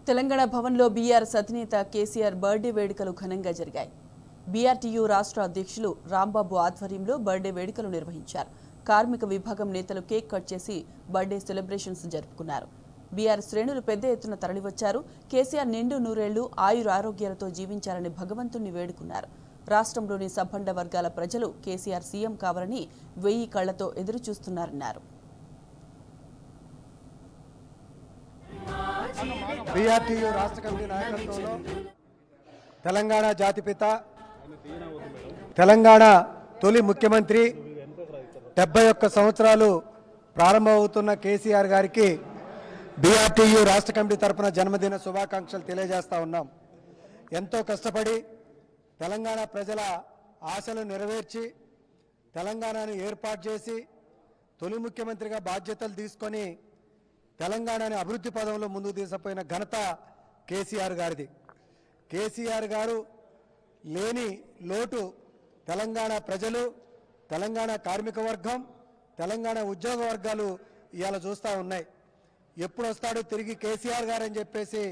తెలంగాణ భవన్లో బీఆర్ఎస్ అధినేత కేసీఆర్ బర్త్డే వేడుకలు ఘనంగా జరిగాయి. బీఆర్టీయూ రాష్ట్ర అధ్యక్షులు రాంబాబు ఆధ్వర్యంలో బర్త్డే వేడుకలు నిర్వహించారు. కార్మిక విభాగం నేతలు కేక్ కట్ చేసి బర్త్డే సెలబ్రేషన్స్ జరుపుకున్నారు. బీఆర్ఎస్ శ్రేణులు పెద్ద ఎత్తున తరలివచ్చారు. కేసీఆర్ నిండు నూరేళ్లు ఆయురారోగ్యాలతో జీవించాలని భగవంతుణ్ణి వేడుకున్నారు. రాష్ట్రంలోని సబ్బండ వర్గాల ప్రజలు కేసీఆర్ సీఎం కావాలని 1000 కళ్లతో ఎదురుచూస్తున్నారన్నారు. బీఆర్టీయూ రాష్ట్ర కమిటీ నాయకత్వంలో తెలంగాణ జాతిపిత, తెలంగాణ తొలి ముఖ్యమంత్రి, 71 సంవత్సరాలు ప్రారంభమవుతున్న కేసీఆర్ గారికి బీఆర్టీయూ రాష్ట్ర కమిటీ తరఫున జన్మదిన శుభాకాంక్షలు తెలియజేస్తా ఉన్నాం. ఎంతో కష్టపడి తెలంగాణ ప్రజల ఆశలు నెరవేర్చి తెలంగాణను ఏర్పాటు చేసి తొలి ముఖ్యమంత్రిగా బాధ్యతలు తీసుకొని తెలంగాణని అభివృద్ధి పదంలో ముందుకు తీసుకుపోయిన ఘనత కేసీఆర్ గారిది. కేసీఆర్ గారు లేని లోటు తెలంగాణ ప్రజలు, తెలంగాణ కార్మిక వర్గం, తెలంగాణ ఉద్యోగ వర్గాలు ఇవాళ చూస్తూ ఉన్నాయి. ఎప్పుడు వస్తాడో తిరిగి కేసీఆర్ గారు అని చెప్పేసి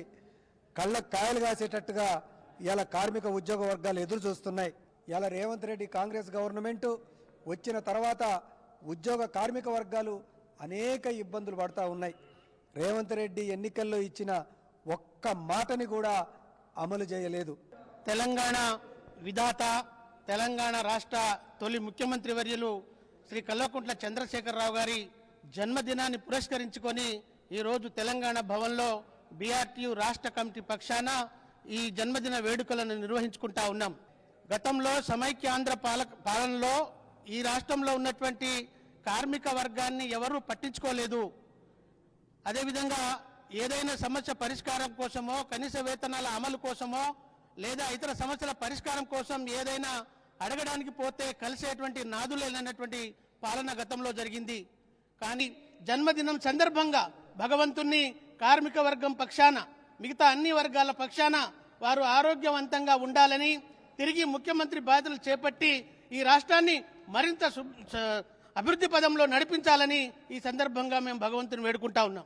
కళ్ళకు కాయలు కాసేటట్టుగా ఇవాళ కార్మిక ఉద్యోగ వర్గాలు ఎదురు చూస్తున్నాయి. ఇవాళ రేవంత్ రెడ్డి కాంగ్రెస్ గవర్నమెంటు వచ్చిన తర్వాత ఉద్యోగ కార్మిక వర్గాలు అనేక ఇబ్బందులు పడుతూ ఉన్నాయి. రేవంత్ రెడ్డి ఎన్నికల్లో ఇచ్చిన ఒక్క మాటని కూడా అమలు చేయలేదు. తెలంగాణ విధాత, తెలంగాణ రాష్ట్ర తొలి ముఖ్యమంత్రి వర్యులు శ్రీ కల్వకుంట్ల చంద్రశేఖరరావు గారి జన్మదినాన్ని పురస్కరించుకొని ఈరోజు తెలంగాణ భవన్లో బీఆర్టీయూ రాష్ట్ర కమిటీ పక్షాన ఈ జన్మదిన వేడుకలను నిర్వహించుకుంటా ఉన్నాం. గతంలో సమైక్యాంధ్ర పాలనలో ఈ రాష్ట్రంలో ఉన్నటువంటి కార్మిక వర్గాన్ని ఎవరూ పట్టించుకోలేదు. అదేవిధంగా ఏదైనా సమస్య పరిష్కారం కోసమో, కనీస వేతనాల అమలు కోసమో, లేదా ఇతర సమస్యల పరిష్కారం కోసం ఏదైనా అడగడానికి పోతే కలిసేటువంటి నాదులేనటువంటి పాలన గతంలో జరిగింది. కానీ జన్మదినం సందర్భంగా భగవంతుణ్ణి కార్మిక వర్గం పక్షాన, మిగతా అన్ని వర్గాల పక్షాన వారు ఆరోగ్యవంతంగా ఉండాలని, తిరిగి ముఖ్యమంత్రి బాధ్యతలు చేపట్టి ఈ రాష్ట్రాన్ని మరింత అభివృద్ధి పదంలో నడిపించాలని ఈ సందర్భంగా మేము భగవంతుని వేడుకుంటా ఉన్నాం.